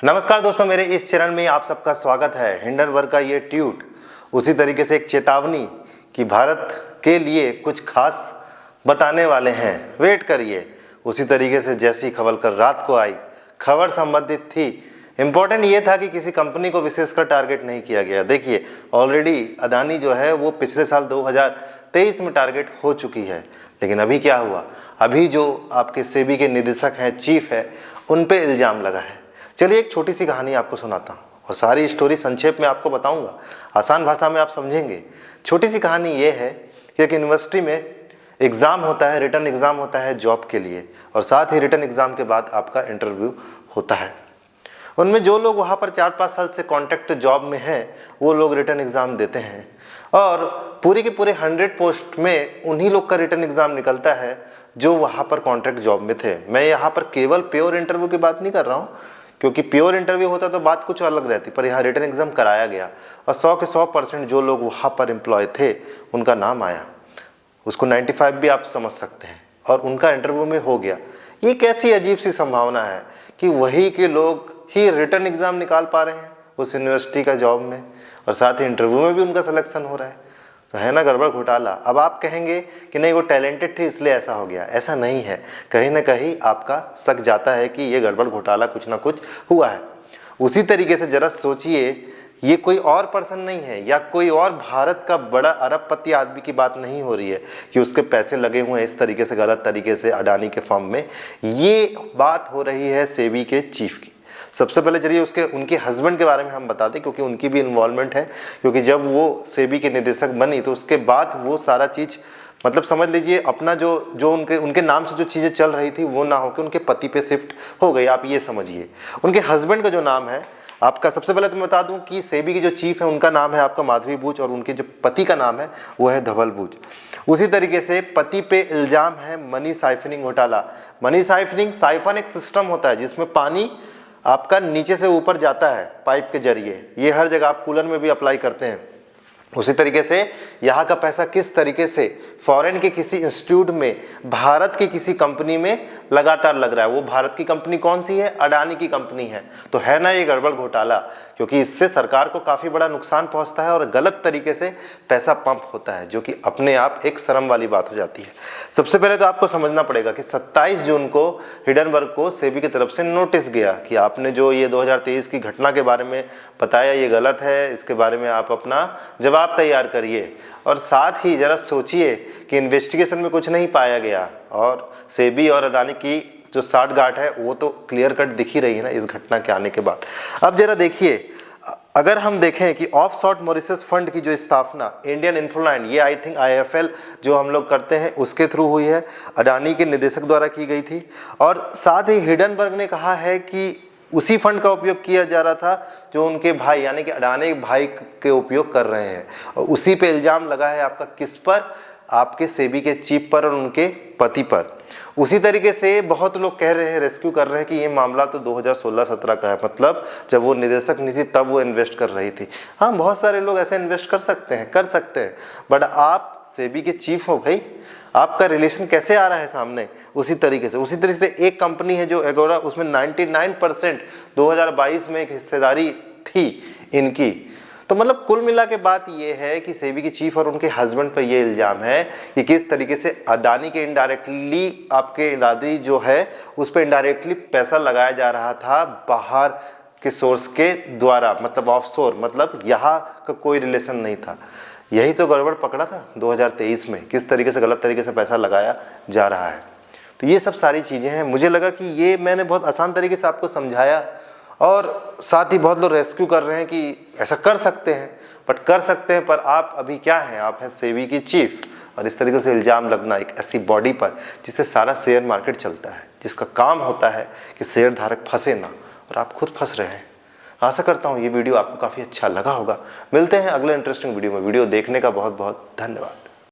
नमस्कार दोस्तों, मेरे इस चरण में आप सबका स्वागत है। हिंडनबर्ग का ये ट्वीट उसी तरीके से एक चेतावनी कि भारत के लिए कुछ खास बताने वाले हैं, वेट करिए। उसी तरीके से जैसी खबर कल रात को आई, खबर संबंधित थी। इम्पोर्टेंट ये था कि किसी कंपनी को विशेषकर टारगेट नहीं किया गया। देखिए, ऑलरेडी अदानी जो है वो पिछले साल 2023 में टारगेट हो चुकी है, लेकिन अभी क्या हुआ? अभी जो आपके सेबी के निदेशक हैं, चीफ है, उन पे इल्ज़ाम लगा है। चलिए एक छोटी सी कहानी आपको सुनाता हूँ और सारी स्टोरी संक्षेप में आपको बताऊंगा, आसान भाषा में आप समझेंगे। छोटी सी कहानी ये है कि एक यूनिवर्सिटी में एग्ज़ाम होता है, रिटन एग्ज़ाम होता है जॉब के लिए, और साथ ही रिटन एग्ज़ाम के बाद आपका इंटरव्यू होता है। उनमें जो लोग वहाँ पर 4-5 साल से कॉन्ट्रैक्ट जॉब में हैं, वो लोग रिटन एग्ज़ाम देते हैं और पूरे के पूरे 100 पोस्ट में उन्हीं लोग का रिटन एग्ज़ाम निकलता है जो वहाँ पर कॉन्ट्रैक्ट जॉब में थे। मैं यहाँ पर केवल प्योर इंटरव्यू की बात नहीं कर रहा हूँ, क्योंकि प्योर इंटरव्यू होता तो बात कुछ अलग रहती, पर यहाँ रिटन एग्जाम कराया गया और 100 के 100% जो लोग वहाँ पर एम्प्लॉय थे उनका नाम आया। उसको 95 भी आप समझ सकते हैं, और उनका इंटरव्यू में हो गया। ये कैसी अजीब सी संभावना है कि वही के लोग ही रिटन एग्जाम निकाल पा रहे हैं उस यूनिवर्सिटी का जॉब में, और साथ ही इंटरव्यू में भी उनका सिलेक्शन हो रहा है। तो है ना गड़बड़ घोटाला। अब आप कहेंगे कि नहीं वो टैलेंटेड थे इसलिए ऐसा हो गया। ऐसा नहीं है, कहीं ना कहीं आपका शक जाता है कि ये गड़बड़ घोटाला कुछ ना कुछ हुआ है। उसी तरीके से जरा सोचिए, ये कोई और पर्सन नहीं है या कोई और भारत का बड़ा अरबपति आदमी की बात नहीं हो रही है कि उसके पैसे लगे हुए हैं इस तरीके से, गलत तरीके से अडानी के फर्म में। ये बात हो रही है सेबी के चीफ की। सबसे पहले चलिए उनके हस्बैंड के बारे में हम बताते, क्योंकि उनकी भी इन्वॉल्वमेंट है। क्योंकि जब वो सेबी की निदेशक बनी तो उसके बाद वो सारा चीज़, मतलब समझ लीजिए अपना जो उनके नाम से जो चीज़ें चल रही थी वो ना होकर उनके पति पे शिफ्ट हो गई। आप ये समझिए। उनके हस्बैंड का जो नाम है आपका, सबसे पहले तो मैं बता दूं कि सेबी की जो चीफ है उनका नाम है आपका माधवी बूच, और उनके जो पति का नाम है वो है धवल बूच। उसी तरीके से पति पे इल्जाम है मनी साइफनिंग घोटाला। मनी साइफनिंग, साइफन एक सिस्टम होता है जिसमें पानी आपका नीचे से ऊपर जाता है पाइप के जरिए। ये हर जगह आप कूलर में भी अप्लाई करते हैं। उसी तरीके से यहाँ का पैसा किस तरीके से फॉरेन के किसी इंस्टीट्यूट में भारत की किसी कंपनी में लगातार लग रहा है। वो भारत की कंपनी कौन सी है? अडानी की कंपनी है। तो है ना ये गड़बड़ घोटाला, क्योंकि इससे सरकार को काफ़ी बड़ा नुकसान पहुंचता है और गलत तरीके से पैसा पंप होता है, जो कि अपने आप एक शर्म वाली बात हो जाती है। सबसे पहले तो आपको समझना पड़ेगा कि 27 जून को हिडनबर्ग को सेबी की तरफ से नोटिस गया कि आपने जो ये 2023 की घटना के बारे में बताया ये गलत है, इसके बारे में आप अपना जवाब तैयार करिए। और साथ ही जरा सोचिए कि इन्वेस्टिगेशन में कुछ नहीं पाया गया, और सेबी और अदानी की जो साठगांठ है वो तो क्लियर कट दिख ही रही है ना इस घटना के आने के बाद। अब जरा देखिए, अगर हम देखें कि ऑफशोर मॉरिशस फंड की जो स्थापना इंडियन इन्फ्लुएंस, ये आई थिंक IIFL जो हम लोग करते हैं उसके थ्रू हुई है, अडानी के निदेशक द्वारा की गई थी। और साथ ही हिडनबर्ग ने कहा है कि उसी फंड का उपयोग किया जा रहा था जो उनके भाई यानी कि अडानी भाई के उपयोग कर रहे हैं, और उसी पे इल्जाम लगा है आपका किस पर? आपके सेबी के चीफ पर और उनके पति पर। उसी तरीके से बहुत लोग कह रहे हैं, रेस्क्यू कर रहे हैं कि ये मामला तो 2016-17 का है, मतलब जब वो निदेशक नहीं थी तब वो इन्वेस्ट कर रही थी। हाँ, बहुत सारे लोग ऐसे इन्वेस्ट कर सकते हैं, बट आप सेबी के चीफ हो भाई, आपका रिलेशन कैसे आ रहा है सामने? उसी तरीके से एक कंपनी है जो एगोरा, उसमें 99% 2022 में एक हिस्सेदारी थी इनकी। तो मतलब कुल मिला के बात ये है कि सेबी की चीफ और उनके हस्बैंड पर ये इल्जाम है कि किस तरीके से अडानी के इनडायरेक्टली, आपके दादी जो है उस पर इनडायरेक्टली पैसा लगाया जा रहा था बाहर के सोर्स के द्वारा, मतलब ऑफशोर, मतलब यहाँ का कोई रिलेशन नहीं था। यही तो गड़बड़ पकड़ा था 2023 में, किस तरीके से गलत तरीके से पैसा लगाया जा रहा है। तो ये सब सारी चीज़ें हैं। मुझे लगा कि ये मैंने बहुत आसान तरीके से आपको समझाया, और साथ ही बहुत लोग रेस्क्यू कर रहे हैं कि ऐसा कर सकते हैं, बट कर सकते हैं, पर आप अभी क्या हैं? आप हैं सेबी की चीफ, और इस तरीके से इल्ज़ाम लगना एक ऐसी बॉडी पर जिससे सारा शेयर मार्केट चलता है, जिसका काम होता है कि शेयर धारक फंसे ना, और आप खुद फंस रहे हैं। आशा करता हूँ ये वीडियो आपको काफ़ी अच्छा लगा होगा। मिलते हैं अगले इंटरेस्टिंग वीडियो में। वीडियो देखने का बहुत बहुत धन्यवाद।